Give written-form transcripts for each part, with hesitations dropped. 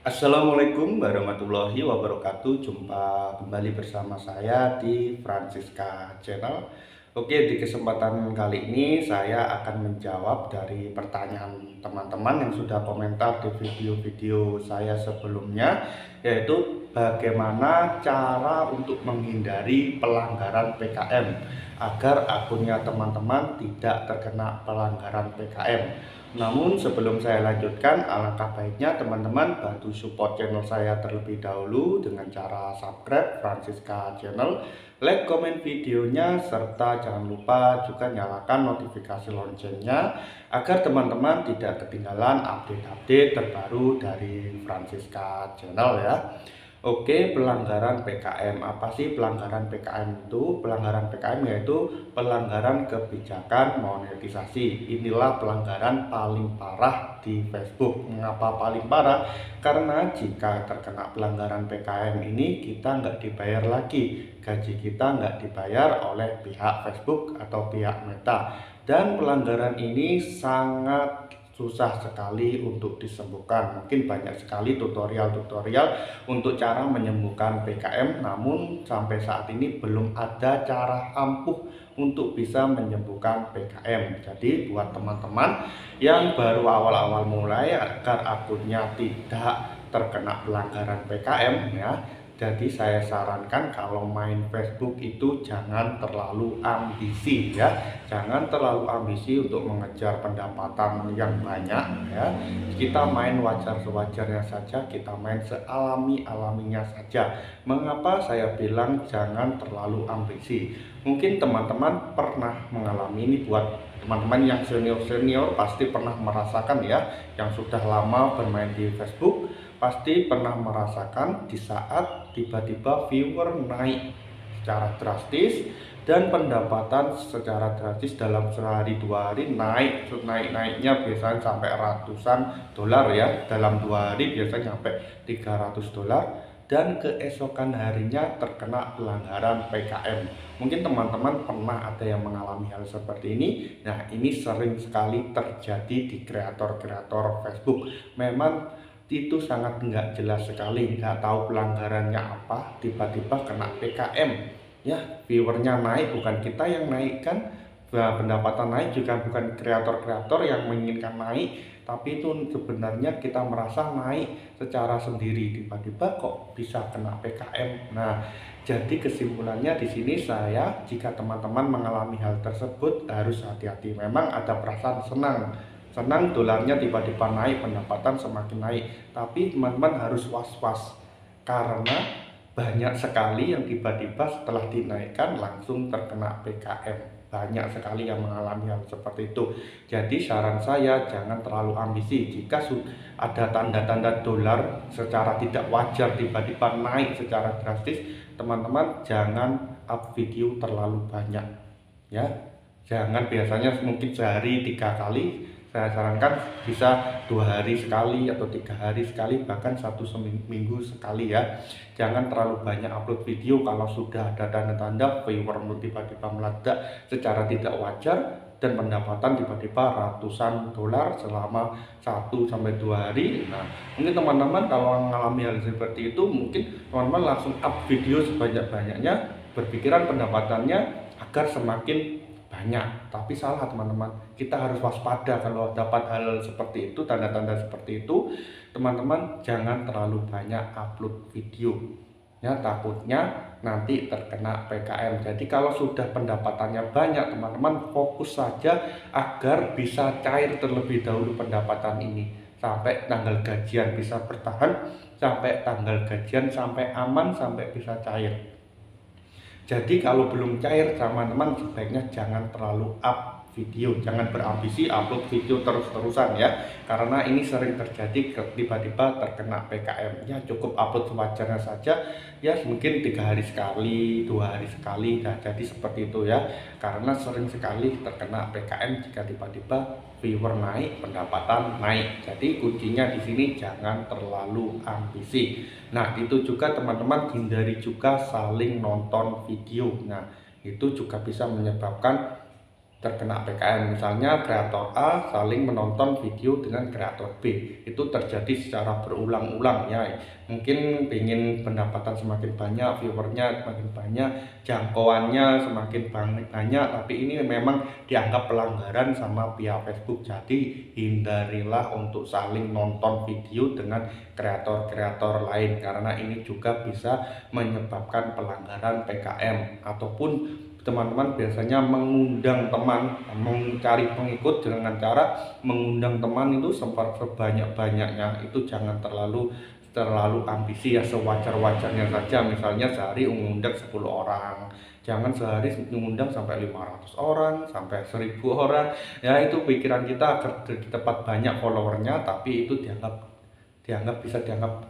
Assalamualaikum warahmatullahi wabarakatuh. Jumpa kembali bersama saya di Francisca Channel. Oke, di kesempatan kali ini saya akan menjawab dari pertanyaan teman-teman yang sudah komentar di video-video saya sebelumnya, yaitu bagaimana cara untuk menghindari pelanggaran PKM agar akunnya teman-teman tidak terkena pelanggaran PKM. Namun sebelum saya lanjutkan, alangkah baiknya teman-teman bantu support channel saya terlebih dahulu dengan cara subscribe Francisca Channel, like, komen videonya, serta jangan lupa juga nyalakan notifikasi loncengnya agar teman-teman tidak ketinggalan update-update terbaru dari Francisca Channel ya. Oke, pelanggaran PKM. Apa sih pelanggaran PKM itu? Pelanggaran PKM yaitu pelanggaran kebijakan monetisasi. Inilah pelanggaran paling parah di Facebook. Mengapa paling parah? Karena jika terkena pelanggaran PKM ini, kita nggak dibayar lagi. Gaji kita nggak dibayar oleh pihak Facebook atau pihak Meta. Dan pelanggaran ini sangat susah sekali untuk disembuhkan. Mungkin banyak sekali tutorial-tutorial untuk cara menyembuhkan PKM, namun sampai saat ini belum ada cara ampuh untuk bisa menyembuhkan PKM. Jadi buat teman-teman yang baru awal-awal mulai agar akunnya tidak terkena pelanggaran PKM ya, jadi saya sarankan kalau main Facebook itu jangan terlalu ambisi ya. Jangan terlalu ambisi untuk mengejar pendapatan yang banyak ya. Kita main wajar sewajarnya saja, kita main sealami-alaminya saja. Mengapa saya bilang jangan terlalu ambisi? Mungkin teman-teman pernah mengalami ini. Buat teman-teman yang senior-senior pasti pernah merasakan ya, yang sudah lama bermain di Facebook pasti pernah merasakan di saat tiba-tiba viewer naik secara drastis dan pendapatan secara drastis dalam sehari dua hari naiknya biasanya sampai ratusan dolar ya, dalam 2 hari biasanya sampai 300 dolar, dan keesokan harinya terkena pelanggaran PKM. Mungkin teman-teman pernah ada yang mengalami hal seperti ini. Nah, ini sering sekali terjadi di kreator-kreator Facebook. Memang itu sangat nggak jelas sekali, nggak tahu pelanggarannya apa, tiba-tiba kena PKM ya. Viewernya naik, bukan kita yang naik kan. Pendapatan naik juga bukan kreator-kreator yang menginginkan naik, tapi itu sebenarnya kita merasa naik secara sendiri, tiba-tiba kok bisa kena PKM. Nah, jadi kesimpulannya di sini saya, jika teman-teman mengalami hal tersebut harus hati-hati. Memang ada perasaan senang dolarnya tiba-tiba naik, pendapatan semakin naik, tapi teman-teman harus was-was karena banyak sekali yang tiba-tiba setelah dinaikkan langsung terkena PKM. Banyak sekali yang mengalami hal seperti itu. Jadi saran saya jangan terlalu ambisi. Jika ada tanda-tanda dolar secara tidak wajar tiba-tiba naik secara drastis, teman-teman jangan up video terlalu banyak ya. Jangan, biasanya mungkin sehari 3 kali, saya sarankan bisa 2 hari sekali atau 3 hari sekali, bahkan satu seminggu sekali ya. Jangan terlalu banyak upload video kalau sudah ada tanda-tanda viewer tiba-tiba meledak secara tidak wajar dan pendapatan tiba-tiba ratusan dolar selama 1 sampai 2 hari. Nah, mungkin teman-teman kalau mengalami hal seperti itu, mungkin teman-teman langsung up video sebanyak-banyaknya, berpikiran pendapatannya agar semakin banyak. Tapi salah teman-teman, kita harus waspada kalau dapat hal seperti itu, tanda-tanda seperti itu. Teman-teman jangan terlalu banyak upload video ya, takutnya nanti terkena PKM. Jadi kalau sudah pendapatannya banyak, teman-teman fokus saja agar bisa cair terlebih dahulu pendapatan ini sampai tanggal gajian, bisa bertahan sampai tanggal gajian, sampai aman, sampai bisa cair. Jadi kalau belum cair, teman-teman sebaiknya jangan terlalu up video, jangan berambisi upload video terus-terusan ya, karena ini sering terjadi tiba-tiba terkena PKM. Ya cukup upload sewajarnya saja ya, mungkin 3 hari sekali, 2 hari sekali. Nah, jadi seperti itu ya, karena sering sekali terkena PKM jika tiba-tiba viewer naik, pendapatan naik. Jadi kuncinya di sini jangan terlalu ambisi. Nah, itu juga teman-teman hindari juga saling nonton video. Nah, itu juga bisa menyebabkan terkena PKM. Misalnya kreator A saling menonton video dengan kreator B, itu terjadi secara berulang-ulang ya. Mungkin ingin pendapatan semakin banyak, viewernya semakin banyak, jangkauannya semakin banyak, tapi ini memang dianggap pelanggaran sama pihak Facebook. Jadi hindarilah untuk saling nonton video dengan kreator-kreator lain, karena ini juga bisa menyebabkan pelanggaran PKM. Ataupun teman-teman biasanya mengundang teman, mencari pengikut dengan cara mengundang teman itu sebanyak-banyaknya. Itu jangan terlalu ambisi ya, sewajar-wajarnya saja. Misalnya sehari mengundang 10 orang, jangan sehari mengundang sampai 500 orang, sampai 1000 orang. Ya itu pikiran kita agar di tempat banyak followernya, tapi itu bisa dianggap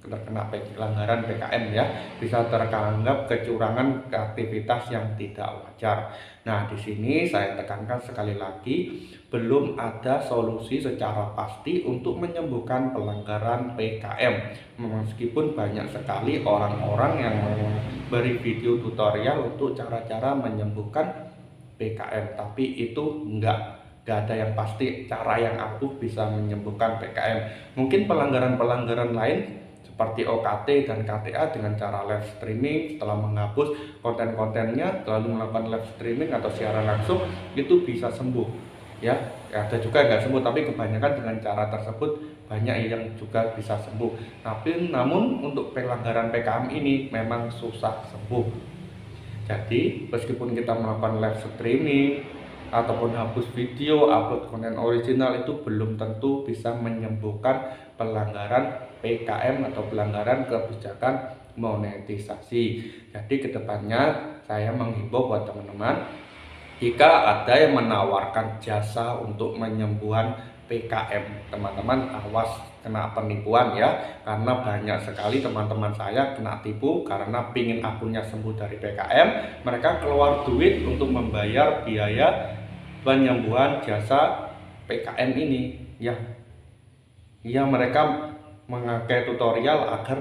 terkena pelanggaran PKM ya, bisa teranggap kecurangan aktivitas yang tidak wajar. Nah, di sini saya tekankan sekali lagi, belum ada solusi secara pasti untuk menyembuhkan pelanggaran PKM. Meskipun banyak sekali orang-orang yang memberi video tutorial untuk cara-cara menyembuhkan PKM, tapi itu enggak ada yang pasti cara yang ampuh bisa menyembuhkan PKM. Mungkin pelanggaran-pelanggaran lain seperti OKT dan KTA dengan cara live streaming, setelah menghapus konten-kontennya lalu melakukan live streaming atau siaran langsung, itu bisa sembuh ya. Ada juga nggak sembuh, tapi kebanyakan dengan cara tersebut banyak yang juga bisa sembuh. Tapi namun untuk pelanggaran PKM ini memang susah sembuh. Jadi meskipun kita melakukan live streaming ataupun hapus video, upload konten original, itu belum tentu bisa menyembuhkan pelanggaran PKM atau pelanggaran kebijakan monetisasi. Jadi kedepannya saya menghimbau buat teman-teman, jika ada yang menawarkan jasa untuk penyembuhan PKM, teman-teman awas kena penipuan ya, karena banyak sekali teman-teman saya kena tipu karena pingin akunnya sembuh dari PKM, mereka keluar duit untuk membayar biaya penyembuhan jasa PKM ini ya. Ya, mereka memakai tutorial agar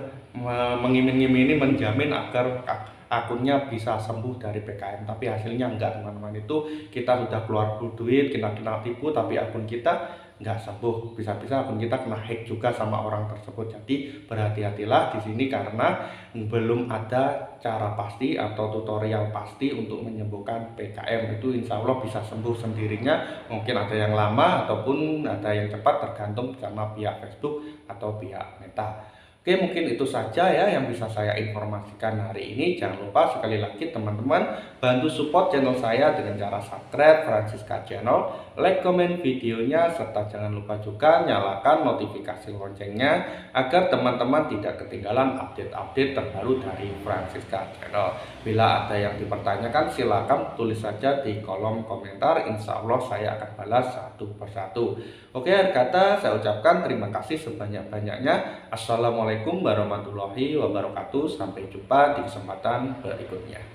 mengiming-iming menjamin agar akunnya bisa sembuh dari PKM, tapi hasilnya enggak teman-teman. Itu kita sudah keluar duit, kita kena tipu, tapi akun kita nggak sembuh, bisa-bisa akun kita kena hack juga sama orang tersebut. Jadi berhati-hatilah di sini, karena belum ada cara pasti atau tutorial pasti untuk menyembuhkan PKM. Itu insya Allah bisa sembuh sendirinya, mungkin ada yang lama ataupun ada yang cepat, tergantung sama pihak Facebook atau pihak Meta. Oke, mungkin itu saja ya yang bisa saya informasikan hari ini. Jangan lupa sekali lagi teman-teman, bantu support channel saya dengan cara subscribe Francisca Channel, like, komen videonya, serta jangan lupa juga nyalakan notifikasi loncengnya agar teman-teman tidak ketinggalan update-update terbaru dari Francisca Channel. Bila ada yang dipertanyakan, silakan tulis saja di kolom komentar. Insya Allah saya akan balas satu persatu. Oke, akhir kata saya ucapkan terima kasih sebanyak-banyaknya. Assalamualaikum warahmatullahi wabarakatuh. Sampai jumpa di kesempatan berikutnya.